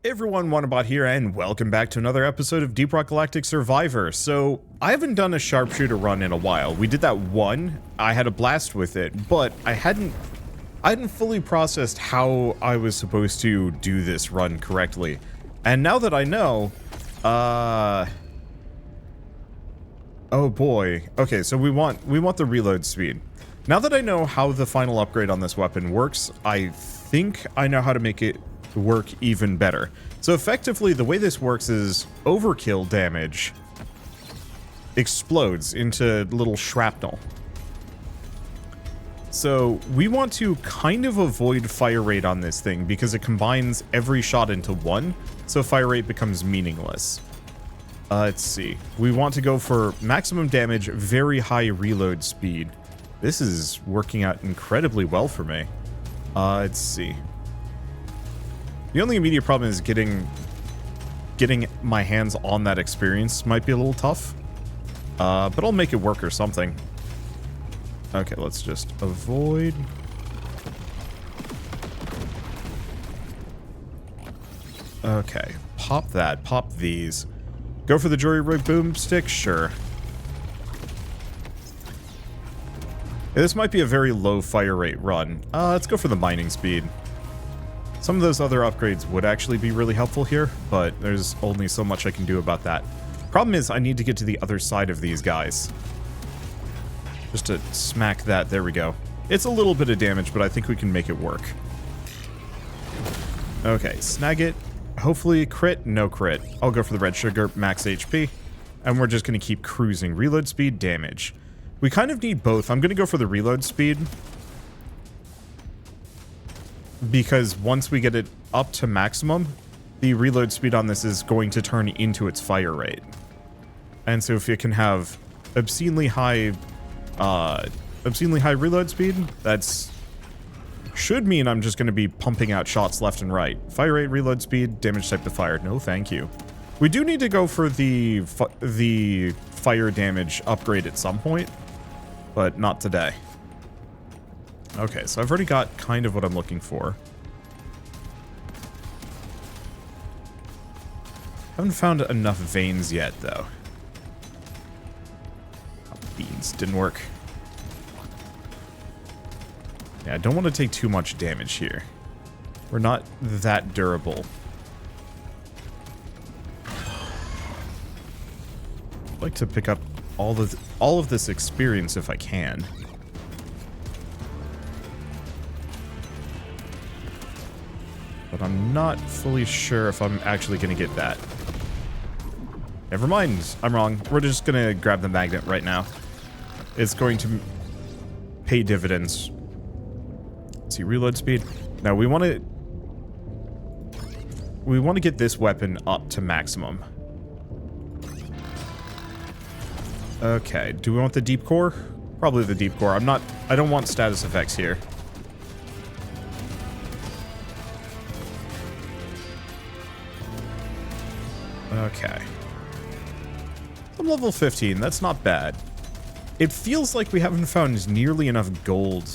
Hey everyone, Wanderbot here, and welcome back to another episode of Deep Rock Galactic Survivor. So, I haven't done a sharpshooter run in a while. We did that one, I had a blast with it, but I hadn't fully processed how I was supposed to do this run correctly. And now that I know, oh boy. Okay, so we want the reload speed. Now that I know how the final upgrade on this weapon works, I think I know how to make it work even better. So effectively, the way this works is overkill damage explodes into little shrapnel. So we want to kind of avoid fire rate on this thing because it combines every shot into one, so fire rate becomes meaningless. Let's see. We want to go for maximum damage, very high reload speed. This is working out incredibly well for me. Let's see. The only immediate problem is getting my hands on that experience might be a little tough. But I'll make it work or something. Okay, let's just avoid. Okay, pop that, pop these. Go for the jury rig boomstick? Sure. Yeah, this might be a very low fire rate run. Let's go for the mining speed. Some of those other upgrades would actually be really helpful here, but there's only so much I can do about that. Problem is, I need to get to the other side of these guys. Just to smack that, there we go. It's a little bit of damage, but I think we can make it work. Okay, snag it. Hopefully crit, no crit. I'll go for the red sugar, max HP. And we're just going to keep cruising. Reload speed, damage. We kind of need both. I'm going to go for the reload speed. Because once we get it up to maximum, the reload speed on this is going to turn into its fire rate. And so if you can have obscenely high reload speed, that's should mean I'm just going to be pumping out shots left and right. Fire rate, reload speed, damage type to fire. No, thank you. We do need to go for the fire damage upgrade at some point, but not today. Okay, so I've already got kind of what I'm looking for. Haven't found enough veins yet, though. Oh, beans didn't work. Yeah, I don't want to take too much damage here. We're not that durable. I'd like to pick up all of this experience if I can. But I'm not fully sure if I'm actually going to get that. Never mind. I'm wrong. We're just going to grab the magnet right now. It's going to pay dividends. Let's see, reload speed. Now, we want to get this weapon up to maximum. Okay, do we want the deep core? Probably the deep core. I don't want status effects here. Okay. I'm level 15, that's not bad. It feels like we haven't found nearly enough gold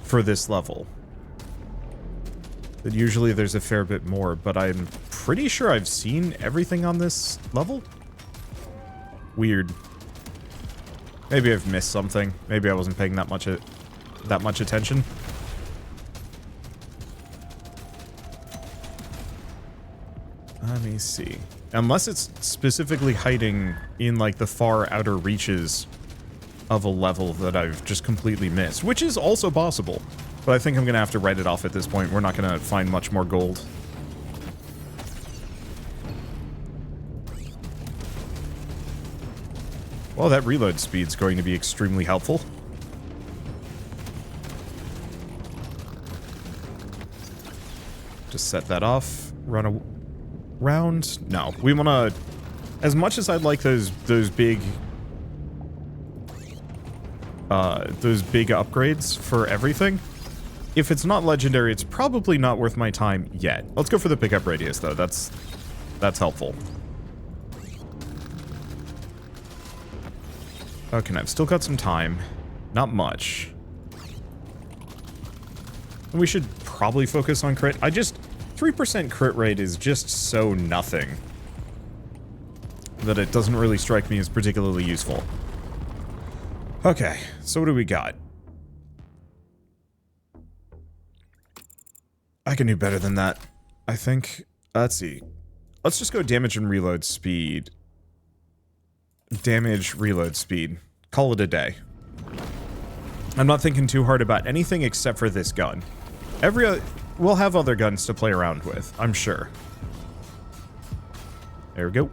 for this level. That usually there's a fair bit more, but I'm pretty sure I've seen everything on this level. Weird. Maybe I've missed something. Maybe I wasn't paying that much attention. Let me see. Unless it's specifically hiding in, like, the far outer reaches of a level that I've just completely missed, which is also possible. But I think I'm going to have to write it off at this point. We're not going to find much more gold. Well, that reload speed's going to be extremely helpful. Just set that off. Run around. No, we want to... As much as I'd like those big upgrades for everything, if it's not legendary, it's probably not worth my time yet. Let's go for the pickup radius, though. That's helpful. Okay, I've still got some time. Not much. And we should probably focus on crit. 3% crit rate is just so nothing that it doesn't really strike me as particularly useful. Okay, so what do we got? I can do better than that, I think. Let's see. Let's just go damage and reload speed. Damage, reload speed. Call it a day. I'm not thinking too hard about anything except for this gun. We'll have other guns to play around with, I'm sure. There we go.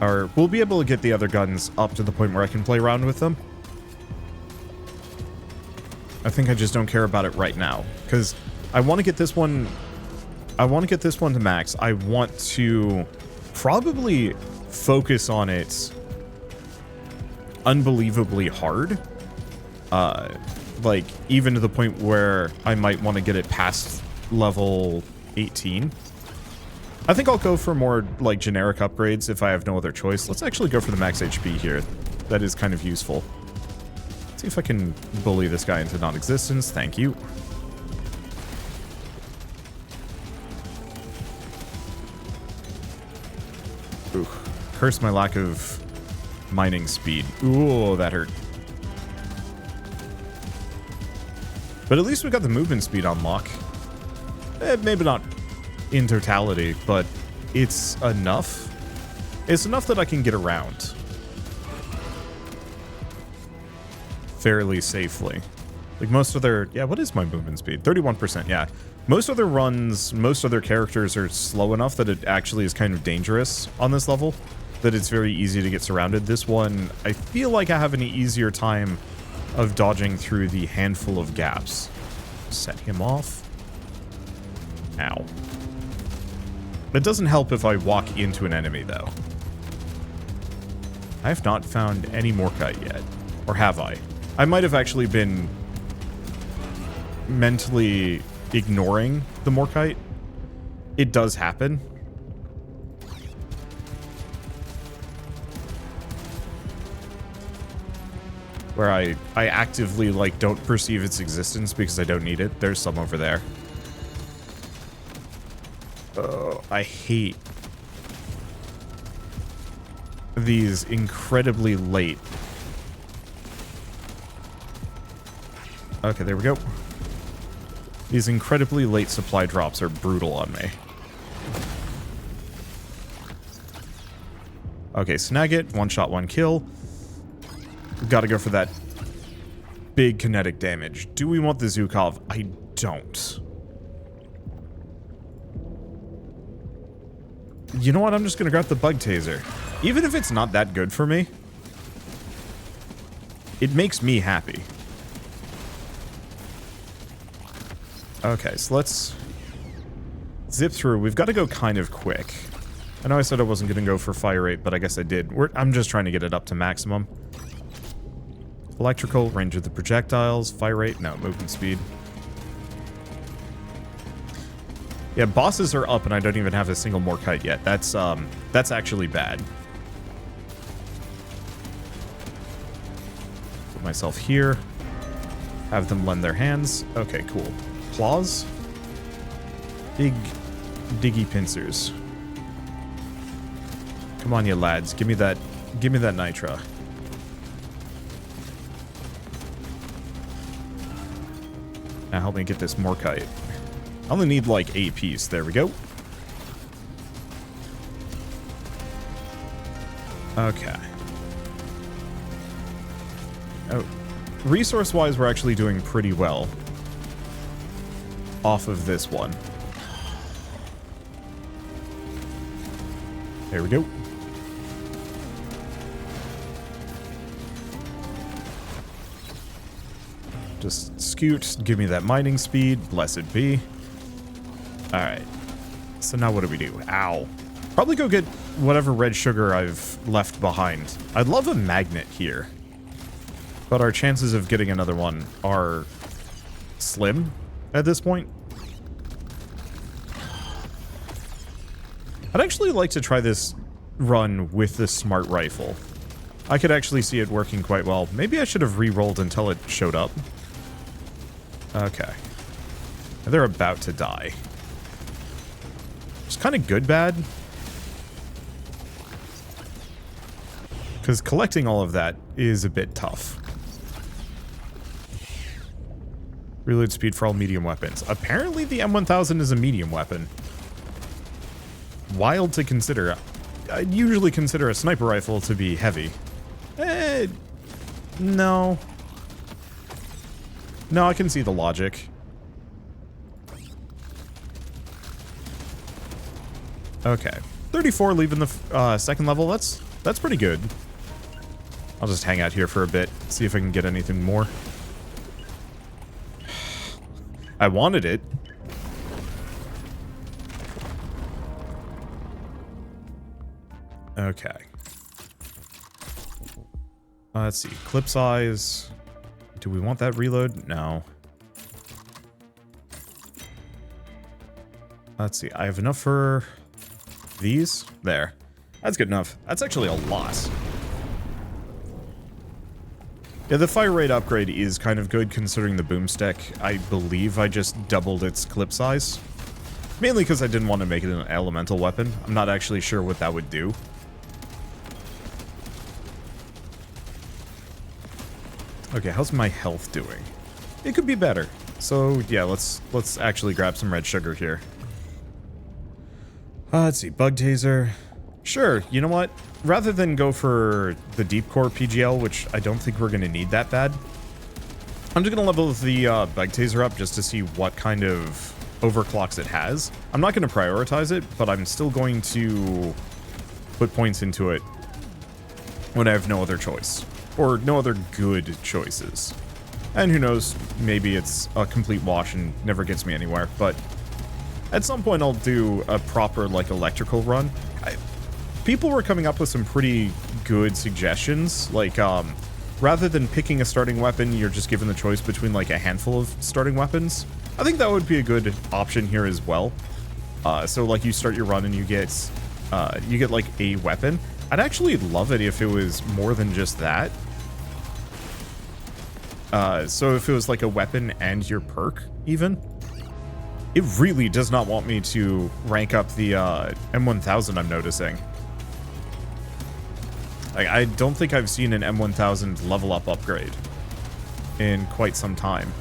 Or we'll be able to get the other guns up to the point where I can play around with them. I think I just don't care about it right now, because I want to get this one. I want to get this one to max. I want to probably focus on it unbelievably hard. Like, even to the point where I might want to get it past level 18. I think I'll go for more, like, generic upgrades if I have no other choice. Let's actually go for the max HP here. That is kind of useful. Let's see if I can bully this guy into non-existence. Thank you. Ooh. Curse my lack of mining speed. Ooh, that hurt. But at least we got the movement speed on lock. Maybe not in totality, but it's enough. It's enough that I can get around fairly safely. Like most other... Yeah, what is my movement speed? 31%, yeah. Most other runs, most other characters are slow enough that it actually is kind of dangerous on this level, that it's very easy to get surrounded. This one, I feel like I have an easier time of dodging through the handful of gaps. Set him off. Ow. It doesn't help if I walk into an enemy, though. I have not found any Morkite yet. Or have I? I might have actually been mentally ignoring the Morkite. It does happen. Where I actively, like, don't perceive its existence because I don't need it. There's some over there. Oh, I hate these incredibly late. Okay, there we go. These incredibly late supply drops are brutal on me. Okay, snag it. One shot, one kill. We've got to go for that big kinetic damage. Do we want the Zukov? I don't. You know what? I'm just going to grab the bug taser. Even if it's not that good for me, it makes me happy. Okay, so let's zip through. We've got to go kind of quick. I know I said I wasn't going to go for fire rate, but I guess I did. I'm just trying to get it up to maximum. Electrical, range of the projectiles, fire rate, no, movement speed. Yeah, bosses are up and I don't even have a single Morkite yet. That's actually bad. Put myself here. Have them lend their hands. Okay, cool. Claws. Big diggy pincers. Come on, you lads. Give me that nitra. Now help me get this Morkite. I only need like a piece. There we go. Okay. Oh, resource-wise, we're actually doing pretty well off of this one. There we go. Just scoot, give me that mining speed, blessed be. Alright. So now what do we do? Ow. Probably go get whatever red sugar I've left behind. I'd love a magnet here. But our chances of getting another one are slim at this point. I'd actually like to try this run with the smart rifle. I could actually see it working quite well. Maybe I should have re-rolled until it showed up. Okay. They're about to die. It's kind of good bad. Because collecting all of that is a bit tough. Reload speed for all medium weapons. Apparently the M1000 is a medium weapon. Wild to consider. I'd usually consider a sniper rifle to be heavy. No. No, I can see the logic. Okay. 34 leaving the second level. That's pretty good. I'll just hang out here for a bit, see if I can get anything more. I wanted it. Okay. Let's see. Clip size. Do we want that reload? No. Let's see. I have enough for these. There. That's good enough. That's actually a lot. Yeah, the fire rate upgrade is kind of good considering the boomstick. I believe I just doubled its clip size. Mainly because I didn't want to make it an elemental weapon. I'm not actually sure what that would do. Okay, how's my health doing? It could be better. So, yeah, let's actually grab some red sugar here. Let's see, bug taser. Sure, you know what? Rather than go for the deep core PGL, which I don't think we're going to need that bad, I'm just going to level the bug taser up just to see what kind of overclocks it has. I'm not going to prioritize it, but I'm still going to put points into it when I have no other choice. Or no other good choices. And who knows, maybe it's a complete wash and never gets me anywhere, but at some point I'll do a proper, like, electrical run. People were coming up with some pretty good suggestions, like, rather than picking a starting weapon, you're just given the choice between, like, a handful of starting weapons. I think that would be a good option here as well. So, like, you start your run and you get, like, a weapon. I'd actually love it if it was more than just that. So if it was like a weapon and your perk, even. It really does not want me to rank up the M1000, I'm noticing. Like, I don't think I've seen an M1000 level up upgrade in quite some time.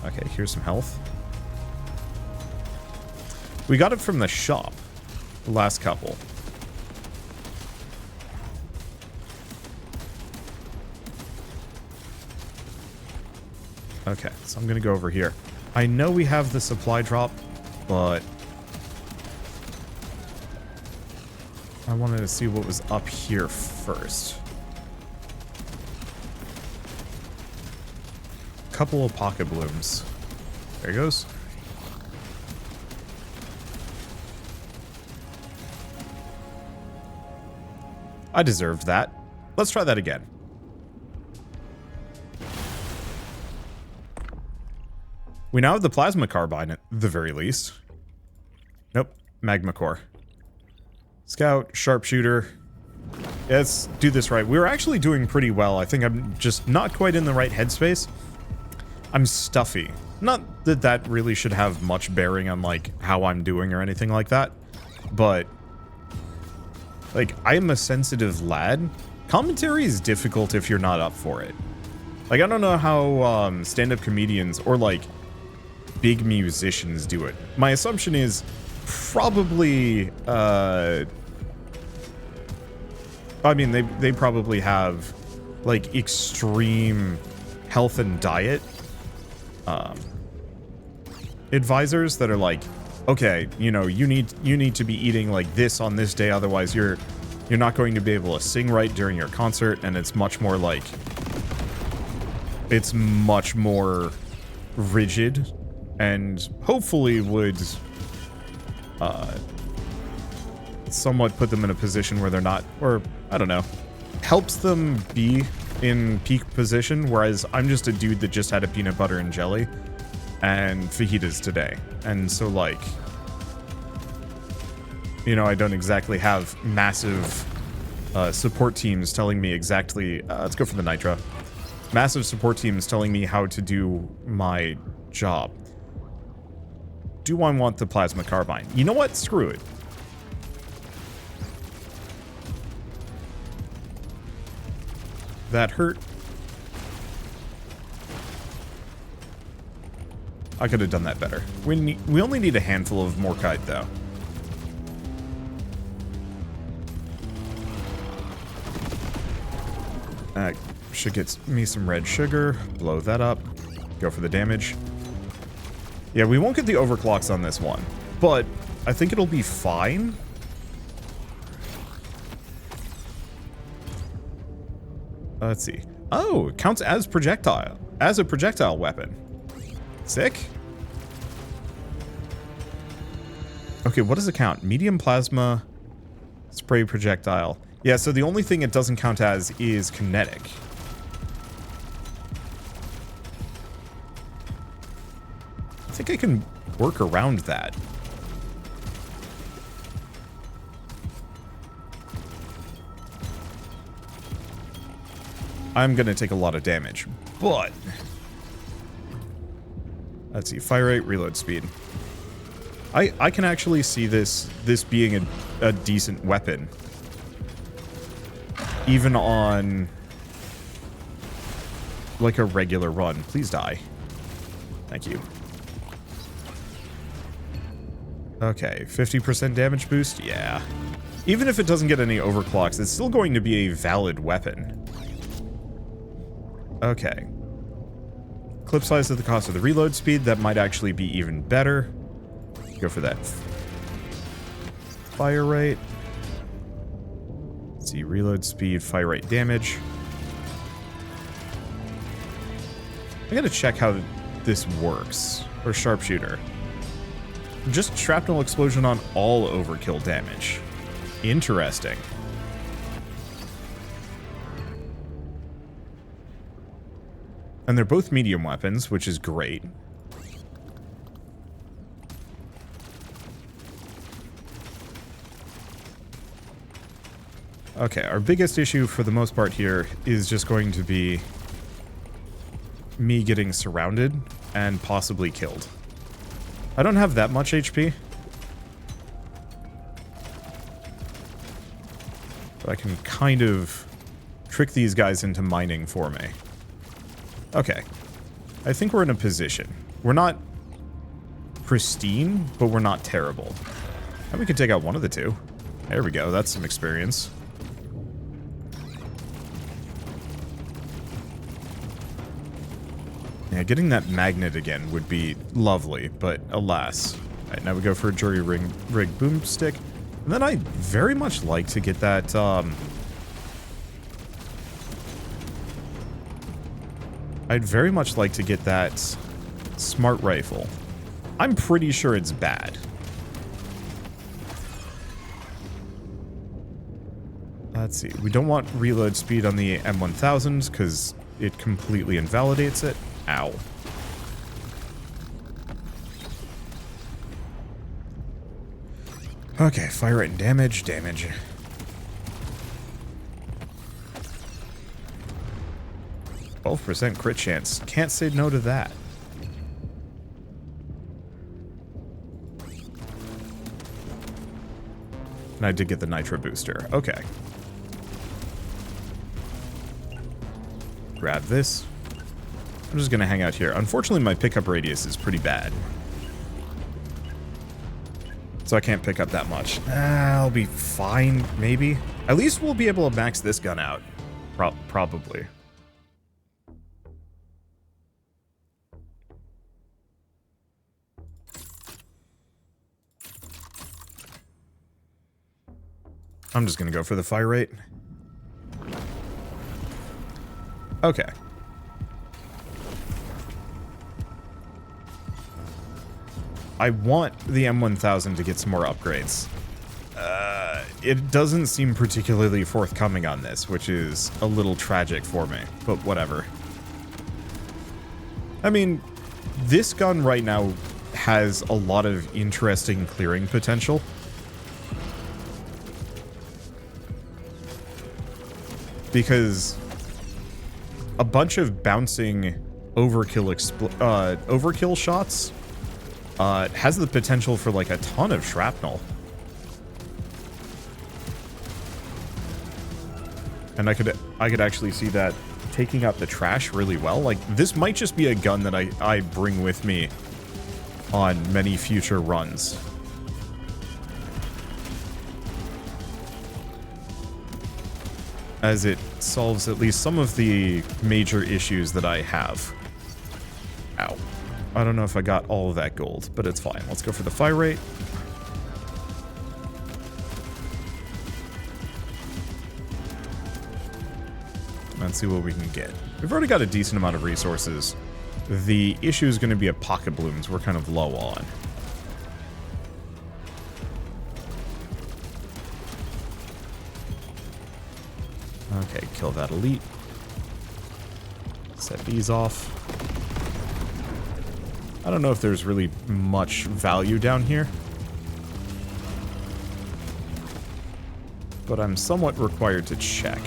Okay, here's some health. We got it from the shop. The last couple. Okay, so I'm gonna go over here. I know we have the supply drop, but I wanted to see what was up here first. Couple of pocket blooms. There he goes. I deserved that. Let's try that again. We now have the plasma carbine at the very least. Nope, magma core. Scout, sharpshooter. Yeah, let's do this right. We were actually doing pretty well. I think I'm just not quite in the right headspace. I'm stuffy. Not that that really should have much bearing on, like, how I'm doing or anything like that. But, like, I am a sensitive lad. Commentary is difficult if you're not up for it. Like, I don't know how stand-up comedians or, like, big musicians do it. My assumption is probably, I mean, they probably have, like, extreme health and diet advisors that are like, okay, you know, you need to be eating like this on this day, otherwise you're not going to be able to sing right during your concert, and it's much more like, it's much more rigid, and hopefully would somewhat put them in a position where they're not, or I don't know, helps them be in peak position, whereas I'm just a dude that just had a peanut butter and jelly and fajitas today, and so, like, you know, I don't exactly have massive support teams telling me exactly... let's go for the nitro. Massive support teams telling me how to do my job. Do I want the plasma carbine? You know what? Screw it. That hurt. I could have done that better. We only need a handful of Morkite, though. Should get me some red sugar. Blow that up. Go for the damage. Yeah, we won't get the overclocks on this one, but I think it'll be fine. Let's see. Oh, it counts as projectile. As a projectile weapon. Sick. Okay, what does it count? Medium plasma, spray projectile. Yeah, so the only thing it doesn't count as is kinetic. I think I can work around that. I'm gonna take a lot of damage, but... Let's see, fire rate, reload speed. I can actually see this being a decent weapon. Even on... like a regular run. Please die. Thank you. Okay, 50% damage boost? Yeah. Even if it doesn't get any overclocks, it's still going to be a valid weapon. Okay. Clip size at the cost of the reload speed, that might actually be even better. Go for that. Fire rate. Let's see, reload speed, fire rate, damage. I gotta check how this works. Or sharpshooter. Just shrapnel explosion on all overkill damage. Interesting. And they're both medium weapons, which is great. Okay, our biggest issue for the most part here is just going to be me getting surrounded and possibly killed. I don't have that much HP. But I can kind of trick these guys into mining for me. Okay. I think we're in a position. We're not pristine, but we're not terrible. And we could take out one of the two. There we go. That's some experience. Yeah, getting that magnet again would be lovely, but alas. Alright, now we go for a jury rig boomstick. And then I'd very much like to get that, I'd very much like to get that smart rifle. I'm pretty sure it's bad. Let's see. We don't want reload speed on the M1000 because it completely invalidates it. Ow. Okay, fire rate and damage. 12% crit chance. Can't say no to that. And I did get the nitro booster. Okay. Grab this. I'm just gonna hang out here. Unfortunately, my pickup radius is pretty bad. So I can't pick up that much. I'll be fine, maybe. At least we'll be able to max this gun out. Probably. I'm just gonna go for the fire rate. Okay. I want the M1000 to get some more upgrades. It doesn't seem particularly forthcoming on this, which is a little tragic for me, but whatever. I mean, this gun right now has a lot of interesting clearing potential. because a bunch of bouncing overkill shots has the potential for like a ton of shrapnel. And I could actually see that taking out the trash really well. Like, this might just be a gun that I bring with me on many future runs. As it solves at least some of the major issues that I have. Ow. I don't know if I got all of that gold, but it's fine. Let's go for the fire rate. Let's see what we can get. We've already got a decent amount of resources. The issue is going to be a pocket blooms we're kind of low on. Okay, kill that elite. Set these off. I don't know if there's really much value down here, but I'm somewhat required to check.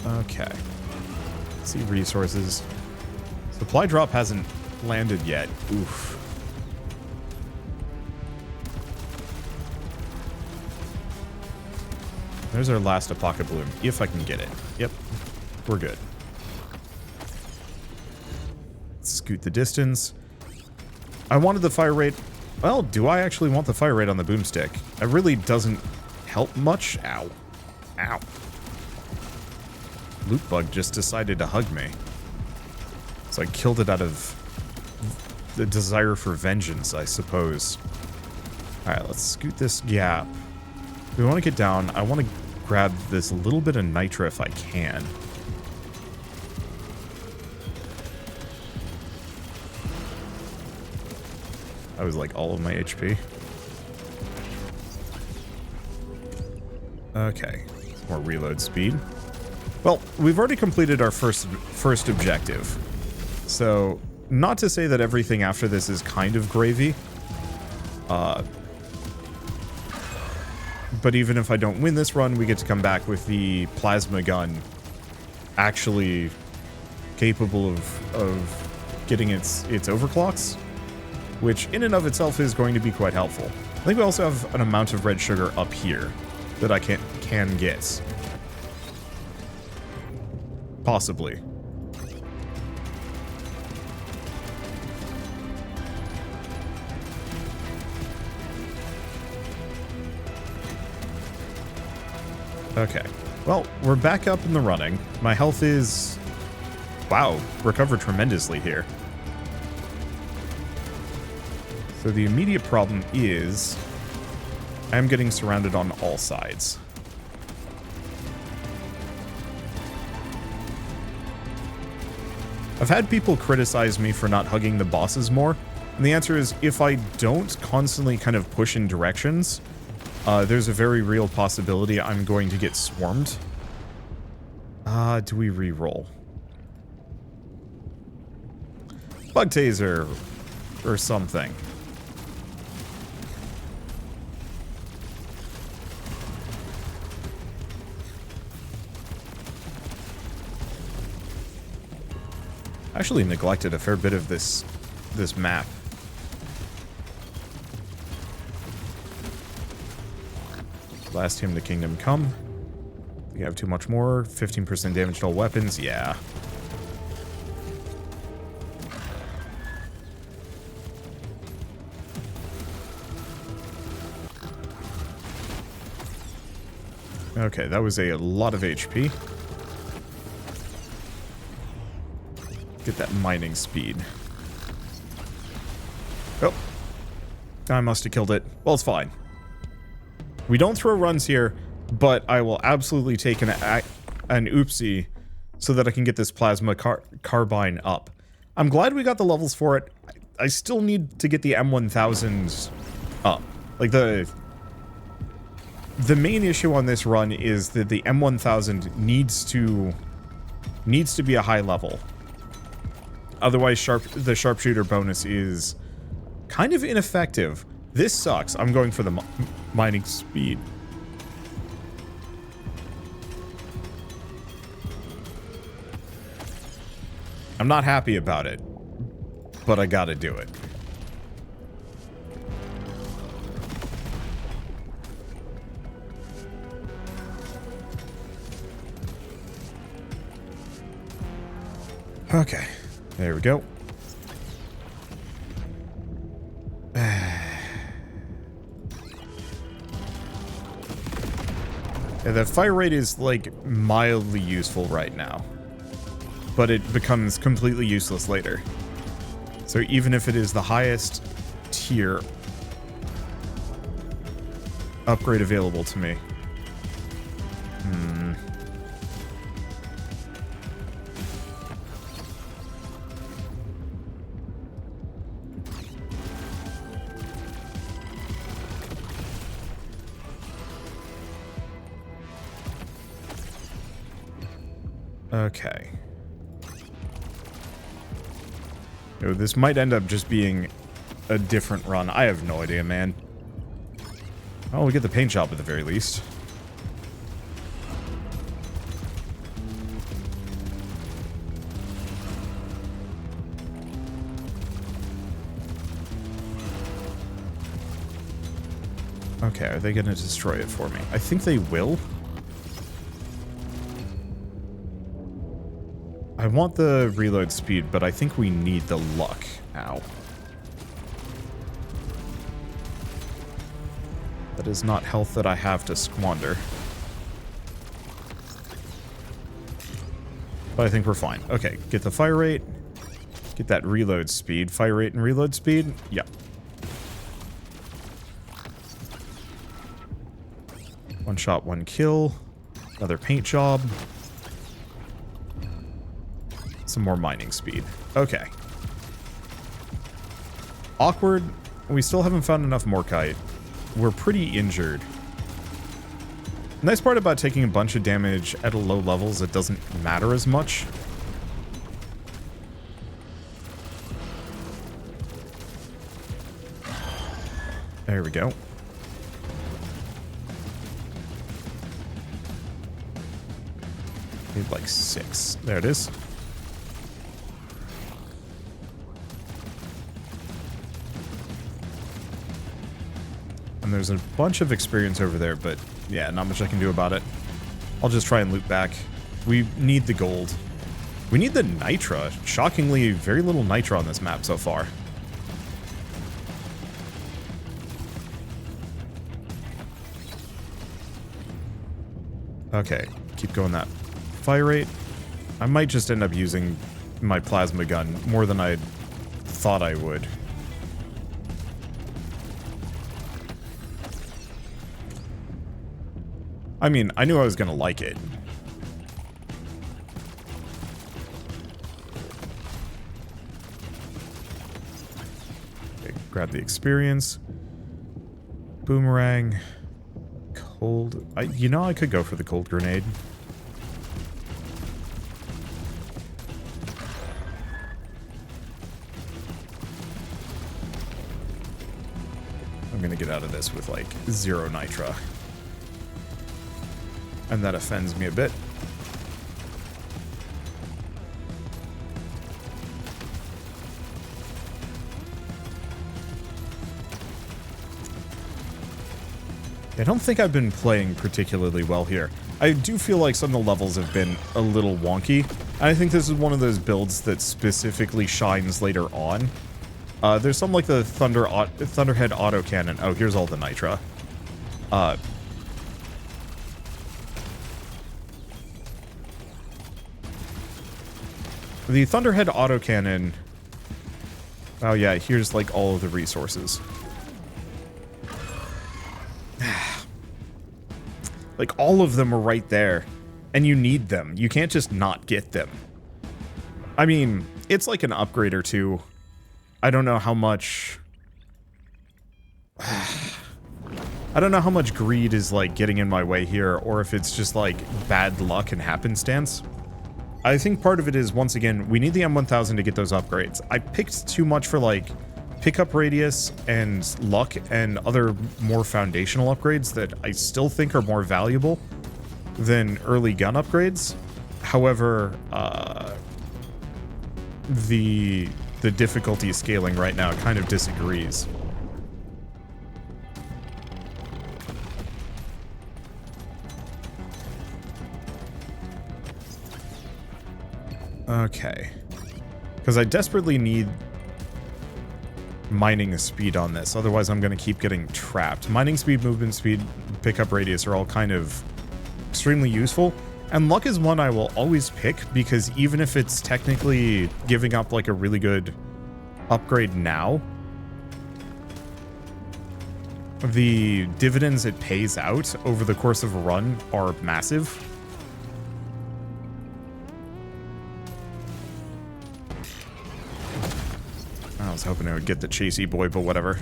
Okay. Let's see resources. Supply drop hasn't landed yet. Oof. There's our last pocket bloom, if I can get it. Yep, we're good. Let's scoot the distance. I wanted the fire rate. Well, do I actually want the fire rate on the boomstick? It really doesn't help much. Ow. Ow. Loot bug just decided to hug me. So I killed it out of the desire for vengeance, I suppose. Alright, let's scoot this gap. We want to get down. I want to grab this little bit of nitra if I can. I was like all of my HP. Okay, more reload speed. Well, we've already completed our first objective. So, not to say that everything after this is kind of gravy. But even if I don't win this run, we get to come back with the plasma gun actually capable of getting its overclocks, which in and of itself is going to be quite helpful. I think we also have an amount of red sugar up here that I can get. Possibly. Okay. Well, we're back up in the running. My health is... Wow, recovered tremendously here. So the immediate problem is... I'm getting surrounded on all sides. I've had people criticize me for not hugging the bosses more, and the answer is if I don't constantly kind of push in directions, there's a very real possibility I'm going to get swarmed. Do we re-roll? Bug taser or something. Actually neglected a fair bit of this map. Last Hymn to Kingdom Come. We have too much more. 15% damage to all weapons. Yeah. Okay, that was a lot of HP. Get that mining speed. Oh. I must have killed it. Well, it's fine. We don't throw runs here, but I will absolutely take an oopsie so that I can get this plasma carbine up. I'm glad we got the levels for it. I still need to get the M1000s up. Like, the main issue on this run is that the M1000 needs to be a high level. Otherwise, the sharpshooter bonus is kind of ineffective. This sucks. I'm going for the mining speed. I'm not happy about it, but I gotta do it. Okay, there we go. Yeah, the fire rate is, like, mildly useful right now. But it becomes completely useless later. So even if it is the highest tier upgrade available to me. Okay. Oh, this might end up just being a different run. I have no idea, man. Oh, we get the paint job at the very least. Okay, are they going to destroy it for me? I think they will. I want the reload speed, but I think we need the luck. Ow. That is not health that I have to squander. But I think we're fine. Okay, get the fire rate. Get that reload speed. Fire rate and reload speed? Yeah. One shot, one kill. Another paint job. Some more mining speed. Okay. Awkward. We still haven't found enough Morkite. We're pretty injured. Nice part about taking a bunch of damage at low levels, it doesn't matter as much. There we go. Need like 6. There it is. And there's a bunch of experience over there, but yeah, not much I can do about it. I'll just try and loot back. We need the gold. We need the Nitra. Shockingly, very little Nitra on this map so far. Okay, keep going that fire rate. I might just end up using my plasma gun more than I thought I would. I mean, I knew I was gonna like it. Okay, grab the experience. Boomerang. Cold. You know, I could go for the cold grenade. I'm gonna get out of this with, like, 0 Nitra. And that offends me a bit. I don't think I've been playing particularly well here. I do feel like some of the levels have been a little wonky. And I think this is one of those builds that specifically shines later on. There's some like the Thunderhead autocannon. Oh, here's all the Nitra. The Thunderhead autocannon... Oh yeah, here's like all of the resources. Like all of them are right there. And you need them. You can't just not get them. I mean, it's like an upgrade or two. I don't know how much... I don't know how much greed is like getting in my way here, or if it's just like bad luck and happenstance. I think part of it is, once again, we need the M1000 to get those upgrades. I picked too much for, like, pickup radius and luck and other more foundational upgrades that I still think are more valuable than early gun upgrades. However, the difficulty scaling right now kind of disagrees. Okay. Because I desperately need mining speed on this, otherwise I'm going to keep getting trapped. Mining speed, movement speed, pickup radius are all kind of extremely useful. And luck is one I will always pick, because even if it's technically giving up like a really good upgrade now, the dividends it pays out over the course of a run are massive. I was hoping I would get the chasey boy, but whatever.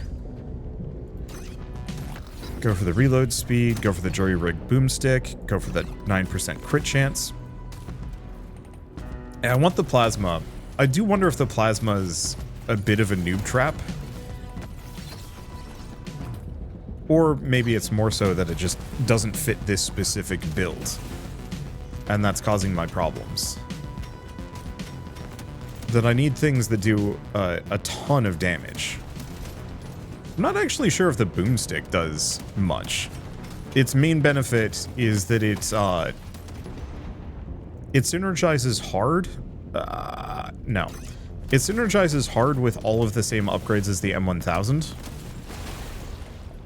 Go for the reload speed, go for the jury-rig boomstick, go for the 9% crit chance. And I want the plasma. I do wonder if the plasma is a bit of a noob trap. Or maybe it's more so that it just doesn't fit this specific build. And that's causing my problems. That I need things that do a ton of damage. I'm not actually sure if the boomstick does much. Its main benefit is that it synergizes hard. No. It synergizes hard with all of the same upgrades as the M1000.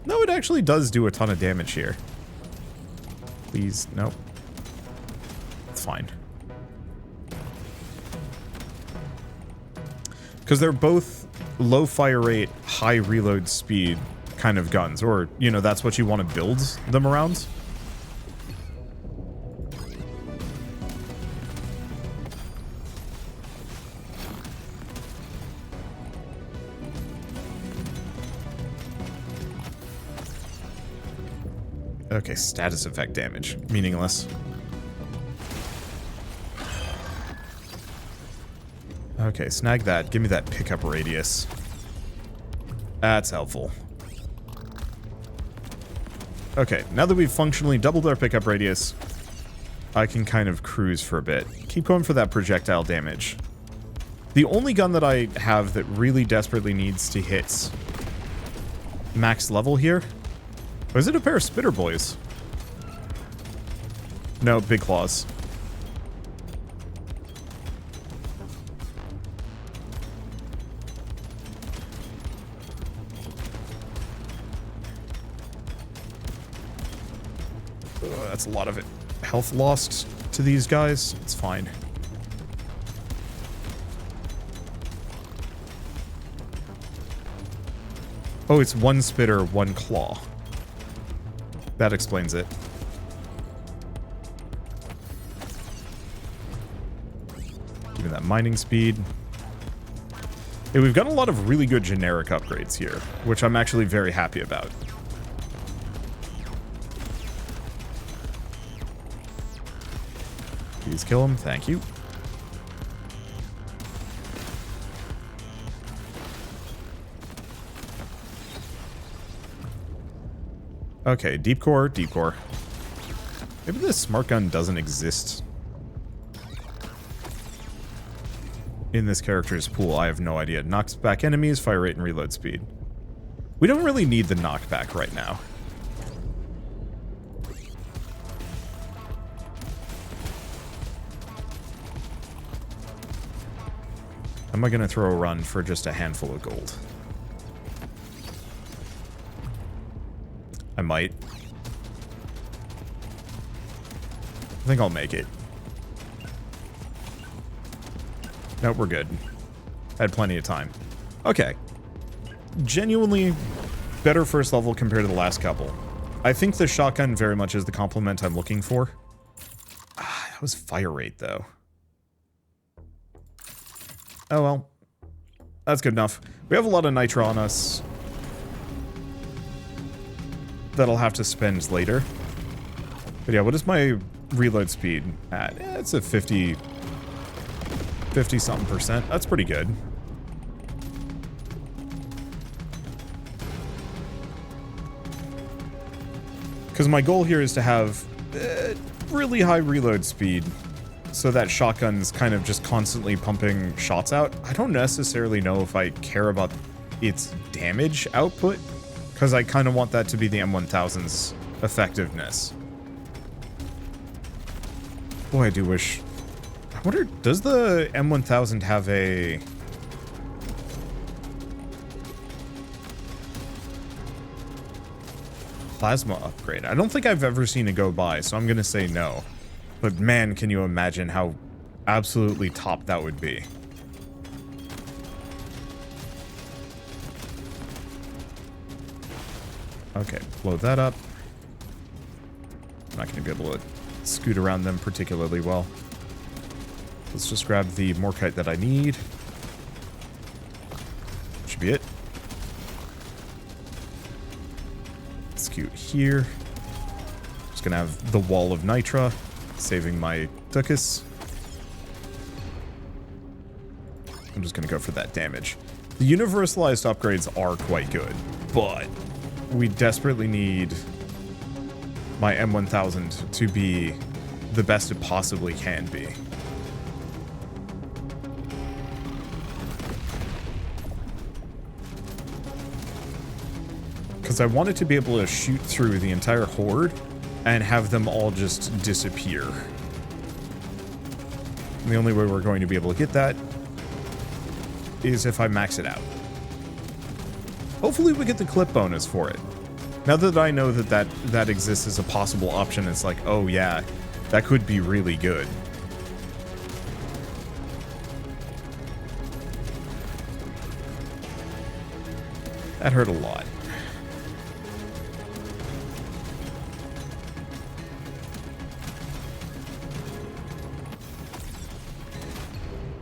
No, it actually does do a ton of damage here. Please, nope. It's fine. Because they're both low fire rate, high reload speed kind of guns. Or, you know, that's what you want to build them around. Okay, status effect damage. Meaningless. Okay, snag that. Give me that pickup radius. That's helpful. Okay, now that we've functionally doubled our pickup radius, I can kind of cruise for a bit. Keep going for that projectile damage. The only gun that I have that really desperately needs to hit max level here... Or is it a pair of spitter boys? No, big claws. That's a lot of it. Health lost to these guys. It's fine. Oh, it's one spitter, one claw. That explains it. Give me that mining speed. Hey, we've got a lot of really good generic upgrades here, which I'm actually very happy about. Please kill him. Thank you. Okay, deep core, deep core. Maybe this smart gun doesn't exist in this character's pool. I have no idea. Knocks back enemies, fire rate, and reload speed. We don't really need the knockback right now. Am I going to throw a run for just a handful of gold? I might. I think I'll make it. Nope, we're good. I had plenty of time. Okay. Genuinely better first level compared to the last couple. I think the shotgun very much is the complement I'm looking for. That was fire rate, though. Oh well. That's good enough. We have a lot of nitro on us that I'll have to spend later. But yeah, what is my reload speed at? Yeah, it's a 50-something%. That's pretty good. Because my goal here is to have really high reload speed so that shotgun's kind of just constantly pumping shots out. I don't necessarily know if I care about its damage output, because I kind of want that to be the M1000's effectiveness. Boy, I do wish... I wonder, does the M1000 have a... plasma upgrade? I don't think I've ever seen it go by, so I'm gonna say no. But man, can you imagine how absolutely top that would be. Okay, blow that up. I'm not gonna be able to scoot around them particularly well. Let's just grab the Morkite that I need. Should be it. Scoot here. Just gonna have the wall of Nitra, saving my Tuchus. I'm just gonna go for that damage. The universalized upgrades are quite good, but we desperately need my M1000 to be the best it possibly can be. Because I wanted to be able to shoot through the entire horde and have them all just disappear. And the only way we're going to be able to get that is if I max it out. Hopefully we get the clip bonus for it. Now that I know that exists as a possible option, it's like, oh yeah, that could be really good. That hurt a lot.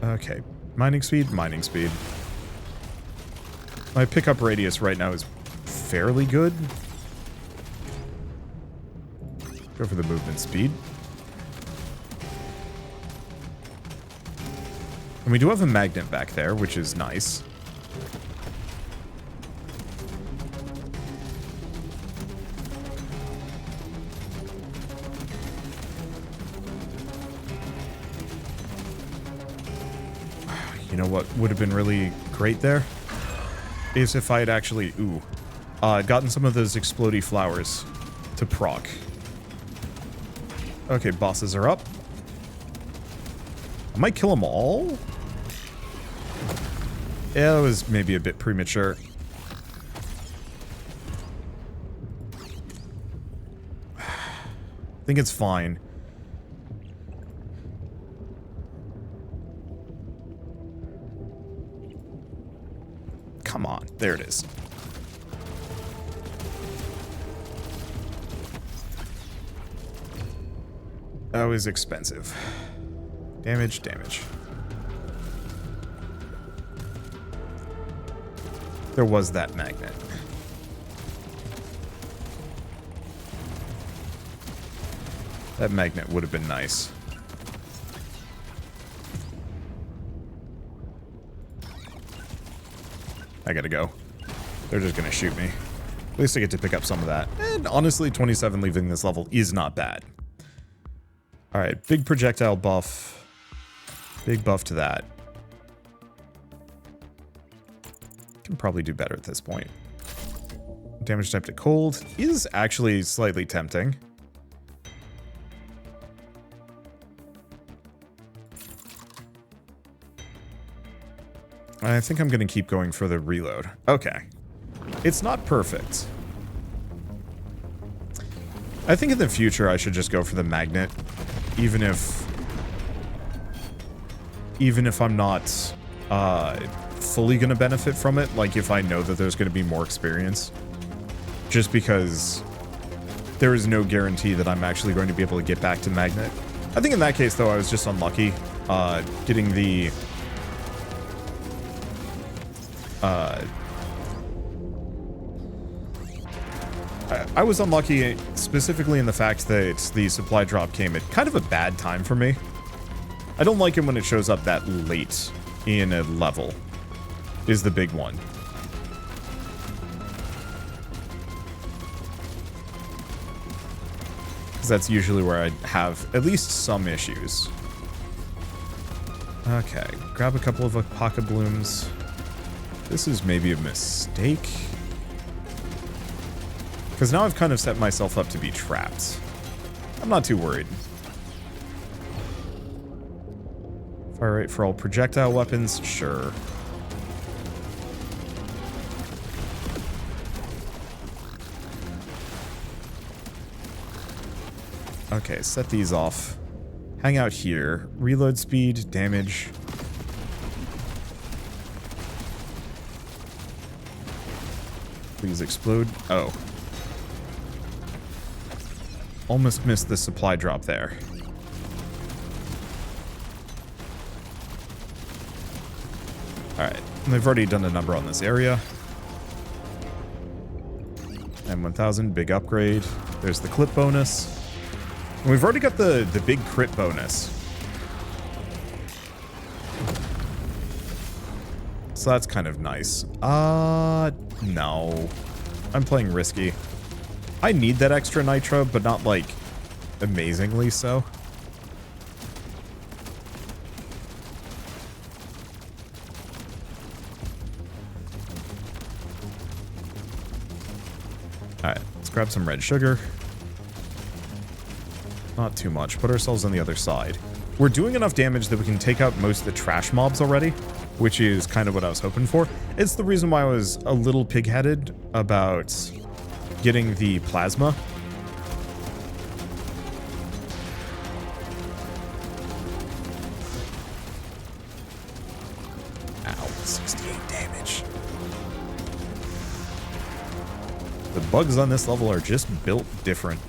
Okay, mining speed, mining speed. My pickup radius right now is fairly good. Go for the movement speed. And we do have a magnet back there, which is nice. You know what would have been really great there? Is if I had actually, gotten some of those explodey flowers to proc. Okay, bosses are up. I might kill them all? Yeah, it was maybe a bit premature. I think it's fine. Come on, there it is. That was expensive. Damage, damage. There was that magnet. That magnet would have been nice. I gotta go. They're just gonna shoot me. At least I get to pick up some of that. And honestly, 27 leaving this level is not bad. Alright, big projectile buff. Big buff to that. Can probably do better at this point. Damage type to cold is actually slightly tempting. I think I'm going to keep going for the reload. Okay. It's not perfect. I think in the future I should just go for the magnet. Even if I'm not fully going to benefit from it. Like if I know that there's going to be more experience. Just because there is no guarantee that I'm actually going to be able to get back to magnet. I think in that case though I was just unlucky. Getting the... I was unlucky specifically in the fact that the supply drop came at kind of a bad time for me. I don't like it when it shows up that late in a level, is the big one. because that's usually where I have at least some issues. Okay, grab a couple of Alpaca blooms. This is maybe a mistake. Because now I've kind of set myself up to be trapped. I'm not too worried. Fire rate for all projectile weapons? Sure. Okay, set these off. Hang out here. Reload speed, damage. Please explode. Oh. Almost missed the supply drop there. Alright, they've already done a number on this area. M1000, big upgrade. There's the clip bonus. And we've already got the big crit bonus. So that's kind of nice. No. I'm playing risky. I need that extra nitro, but not, like, amazingly so. Alright, let's grab some red sugar. Not too much. Put ourselves on the other side. We're doing enough damage that we can take out most of the trash mobs already, which is kind of what I was hoping for. It's the reason why I was a little pig-headed about getting the plasma. Ow, 68 damage. The bugs on this level are just built different.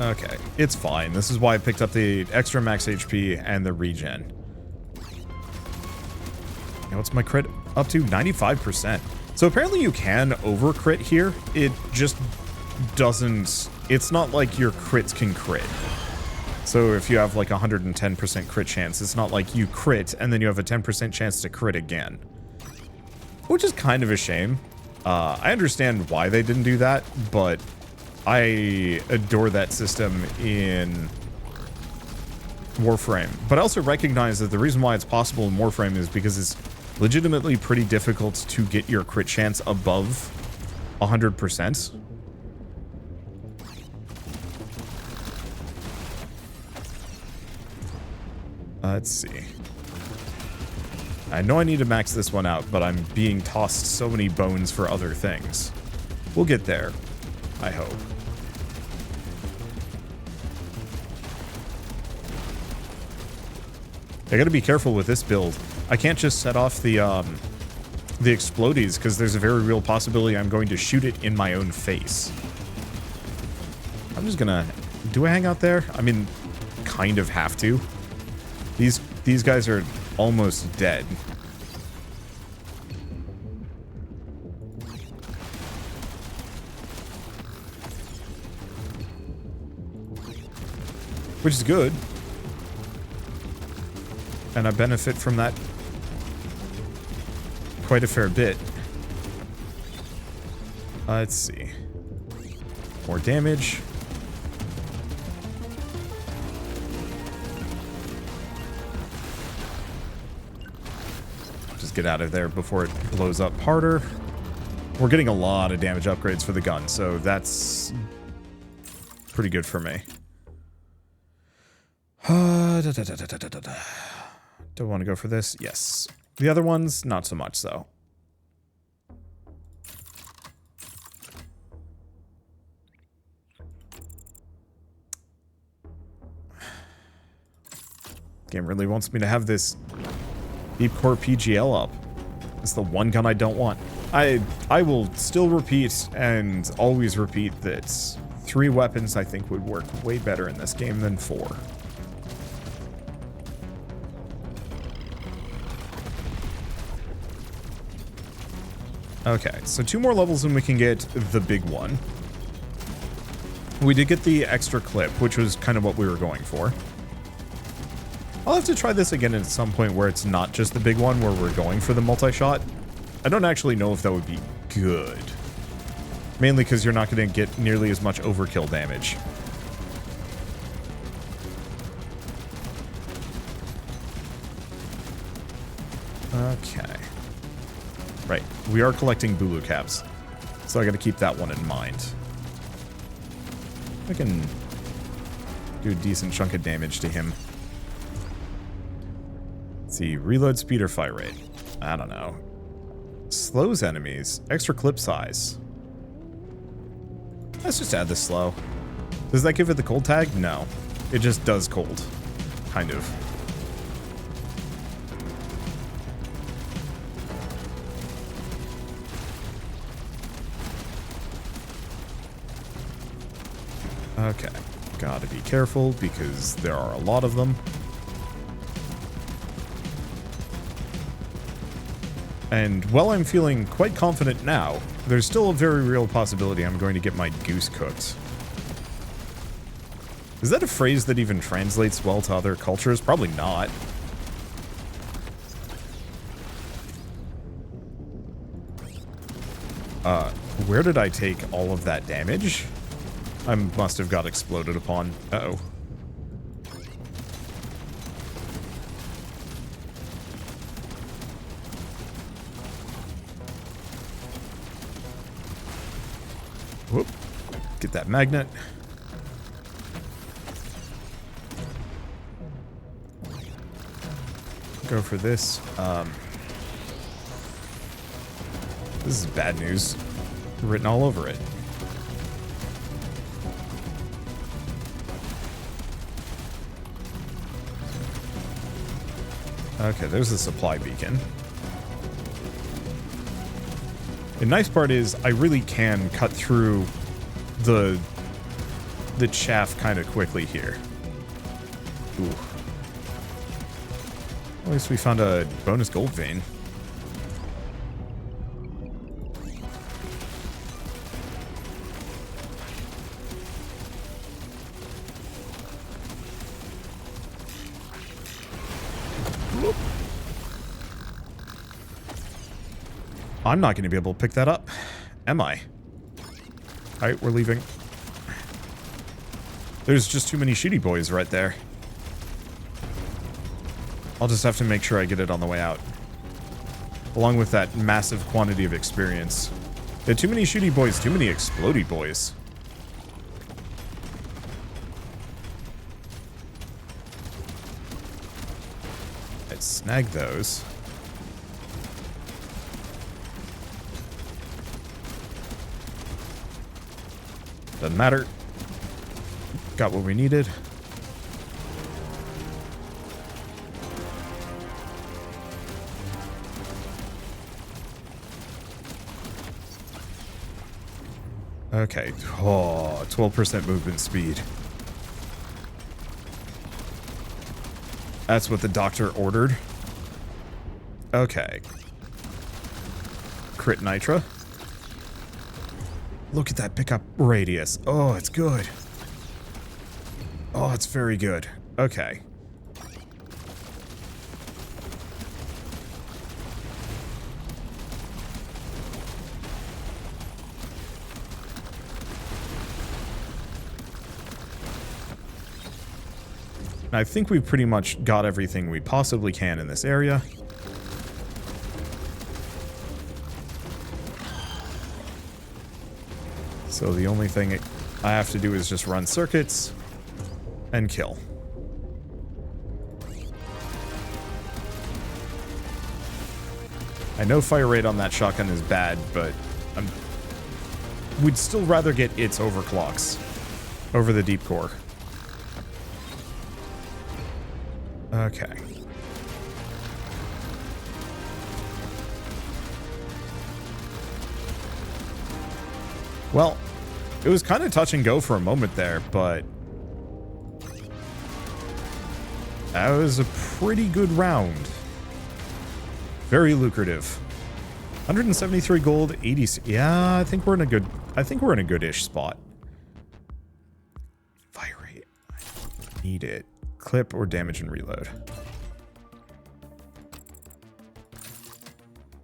Okay, it's fine. This is why I picked up the extra max HP and the regen. And what's my crit up to? 95%. So apparently you can over crit here. It just doesn't... It's not like your crits can crit. So if you have like 110% crit chance, it's not like you crit and then you have a 10% chance to crit again. Which is kind of a shame. I understand why they didn't do that, but I adore that system in Warframe. But I also recognize that the reason why it's possible in Warframe is because it's legitimately pretty difficult to get your crit chance above 100%. Let's see. I know I need to max this one out, but I'm being tossed so many bones for other things. We'll get there, I hope. I gotta be careful with this build. I can't just set off the explodies, because there's a very real possibility I'm going to shoot it in my own face. I'm just gonna... Do I hang out there? I mean, kind of have to. These guys are almost dead. Which is good. And I benefit from that quite a fair bit. Let's see. More damage. Just get out of there before it blows up harder. We're getting a lot of damage upgrades for the gun, so that's pretty good for me. Do I want to go for this? Yes. The other ones, not so much, though. Game really wants me to have this Deep Core PGL up. It's the one gun I don't want. I will still repeat and always repeat that 3 weapons I think would work way better in this game than 4. Okay, so 2 more levels and we can get the big one. We did get the extra clip, which was kind of what we were going for. I'll have to try this again at some point where it's not just the big one, where we're going for the multi-shot. I don't actually know if that would be good. Mainly because you're not going to get nearly as much overkill damage. Okay. Right. We are collecting Bulu caps. So I got to keep that one in mind. I can do a decent chunk of damage to him. Let's see. Reload speed or fire rate? I don't know. Slows enemies. Extra clip size. Let's just add the slow. Does that give it the cold tag? No. It just does cold. Kind of. Okay. Gotta be careful because there are a lot of them. And while I'm feeling quite confident now, there's still a very real possibility I'm going to get my goose cooked. Is that a phrase that even translates well to other cultures? Probably not. Where did I take all of that damage? I must have got exploded upon. Uh-oh. Whoop. Get that magnet. Go for this. This is bad news. Written all over it. Okay, there's the supply beacon. The nice part is I really can cut through the chaff kind of quickly here. Ooh. At least we found a bonus gold vein. I'm not going to be able to pick that up, am I? Alright, we're leaving. There's just too many shooty boys right there. I'll just have to make sure I get it on the way out. Along with that massive quantity of experience. There are too many shooty boys, too many explodey boys. Let's snag those. Doesn't matter. Got what we needed. Okay. Oh, 12% movement speed. That's what the doctor ordered. Okay. Crit Nitra. Look at that pickup radius. Oh, it's good. Oh, it's very good. Okay. I think we've pretty much got everything we possibly can in this area. So the only thing I have to do is just run circuits and kill. I know fire rate on that shotgun is bad, but we'd still rather get its overclocks over the deep core. Okay. Well, it was kind of touch and go for a moment there, but that was a pretty good round. Very lucrative. 173 gold, 80. Yeah, I think we're in a good-ish spot. Fire rate. I need it. Clip or damage and reload.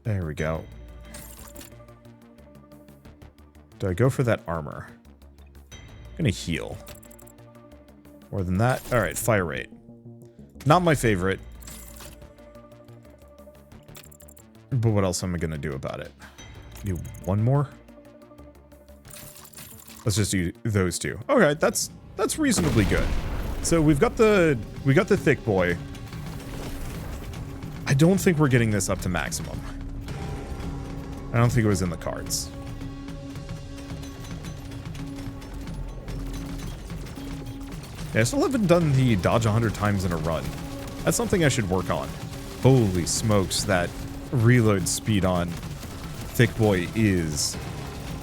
There we go. Do I go for that armor? I'm gonna heal. More than that? Alright, fire rate. Not my favorite. But what else am I gonna do about it? Do one more? Let's just do those two. Okay, that's reasonably good. So we've got the thick boy. I don't think we're getting this up to maximum. I don't think it was in the cards. Yeah, I still haven't done the dodge 100 times in a run. That's something I should work on. Holy smokes, that reload speed on thick boy is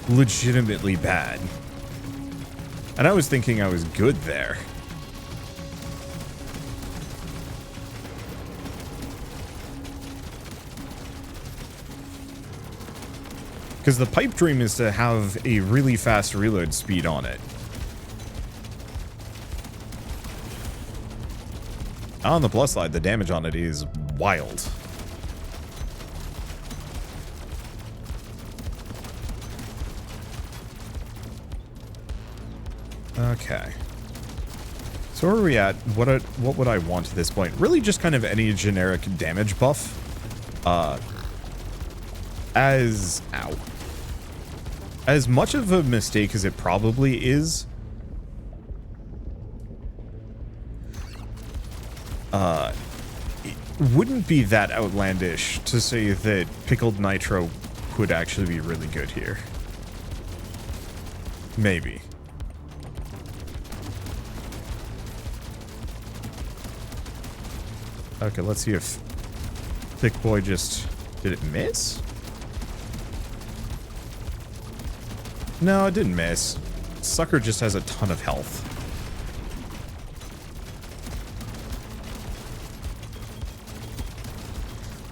legitimately bad. And I was thinking I was good there. Because the pipe dream is to have a really fast reload speed on it. On the plus side, the damage on it is wild. Okay. So where are we at? What would I want at this point? Really just kind of any generic damage buff. As much of a mistake as it probably is, it wouldn't be that outlandish to say that pickled nitro would actually be really good here. Maybe. Okay, let's see if thick boy just... Did it miss? No, it didn't miss. Sucker just has a ton of health.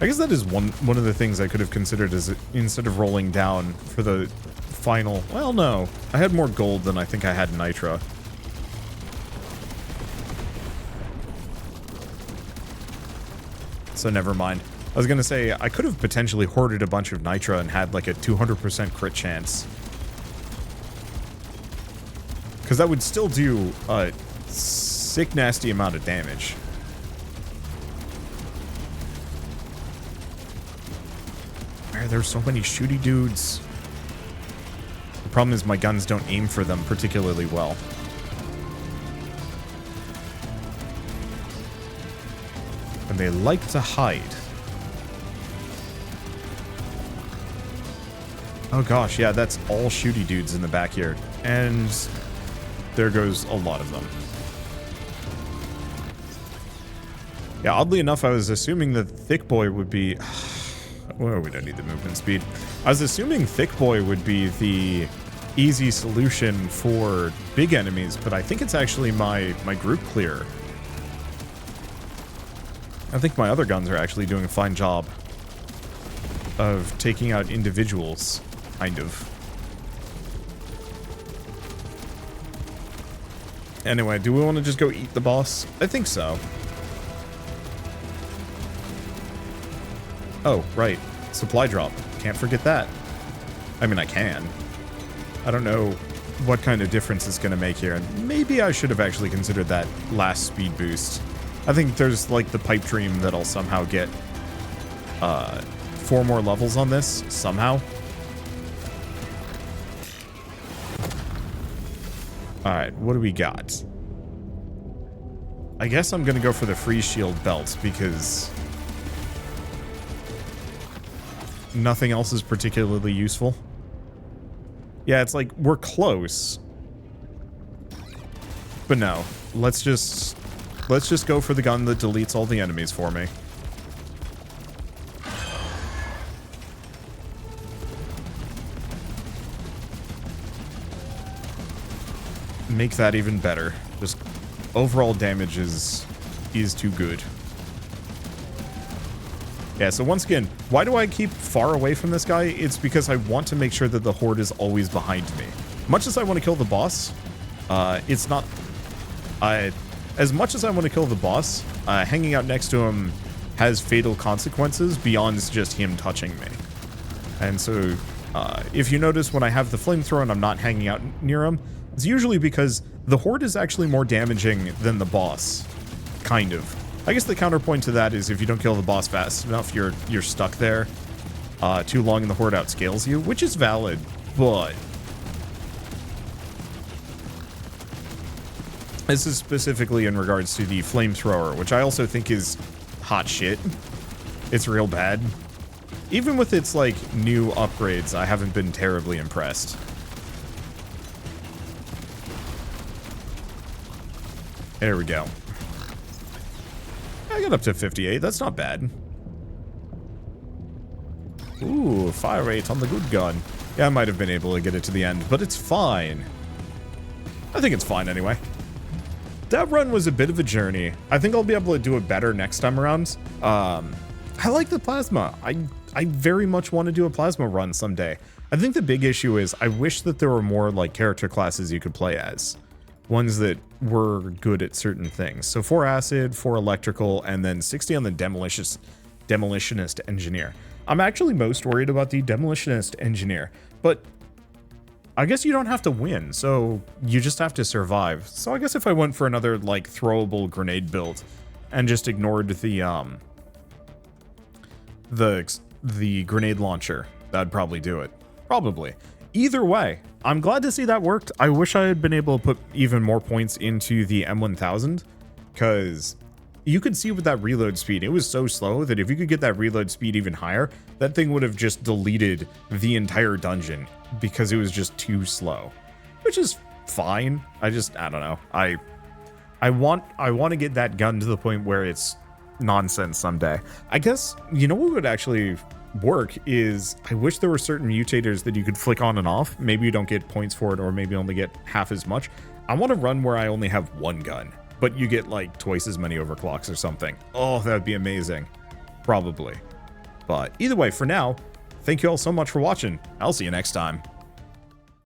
I guess that is one of the things I could have considered as instead of rolling down for the final... Well, no. I had more gold than I think I had nitro. So never mind. I was going to say, I could have potentially hoarded a bunch of nitro and had like a 200% crit chance. Because that would still do a sick nasty amount of damage. Why are there so many shooty dudes? The problem is my guns don't aim for them particularly well. And they like to hide. Oh gosh, yeah, that's all shooty dudes in the backyard. And there goes a lot of them. Yeah, oddly enough, I was assuming that thick boy would be... Well, we don't need the movement speed. I was assuming thick boy would be the easy solution for big enemies, but I think it's actually my group clear. I think my other guns are actually doing a fine job of taking out individuals, kind of. Anyway, do we want to just go eat the boss? I think so. Oh, right. Supply drop. Can't forget that. I mean, I can. I don't know what kind of difference it's going to make here. And maybe I should have actually considered that last speed boost. I think there's, like, the pipe dream that I'll somehow get 4 more levels on this, somehow. Alright, what do we got? I guess I'm gonna go for the freeze shield belt, because nothing else is particularly useful. Yeah, it's like, we're close. But no, let's just go for the gun that deletes all the enemies for me. Make that even better. Just overall damage is too good. Yeah, so once again, why do I keep far away from this guy? It's because I want to make sure that the horde is always behind me. Much as I want to kill the boss, it's not... As much as I want to kill the boss, hanging out next to him has fatal consequences beyond just him touching me. And so If you notice when I have the flamethrower and I'm not hanging out near him, it's usually because the horde is actually more damaging than the boss. Kind of. I guess the counterpoint to that is if you don't kill the boss fast enough, you're stuck there too long and the horde outscales you, which is valid, but this is specifically in regards to the flamethrower, which I also think is hot shit. It's real bad. Even with its, like, new upgrades, I haven't been terribly impressed. There we go. I got up to 58. That's not bad. Ooh, fire rate on the good gun. Yeah, I might have been able to get it to the end, but it's fine. I think it's fine anyway. That run was a bit of a journey. I think I'll be able to do it better next time around. I like the plasma. I very much want to do a plasma run someday. I think the big issue is I wish that there were more like character classes you could play as. Ones that were good at certain things. So 4 acid, 4 electrical, and then 60 on the demolitionist engineer. I'm actually most worried about the demolitionist engineer, but I guess you don't have to win, so you just have to survive. So I guess if I went for another like throwable grenade build and just ignored the grenade launcher, that'd probably do it. Probably. Either way, I'm glad to see that worked. I wish I had been able to put even more points into the M1000, because you could see with that reload speed, it was so slow that if you could get that reload speed even higher, that thing would have just deleted the entire dungeon because it was just too slow, which is fine. I don't know. I want to get that gun to the point where it's nonsense someday. I guess, you know what would actually work is I wish there were certain mutators that you could flick on and off. Maybe you don't get points for it, or maybe only get half as much. I want to run where I only have one gun, but you get like twice as many overclocks or something. Oh, that would be amazing. Probably. But either way, for now, thank you all so much for watching. I'll see you next time.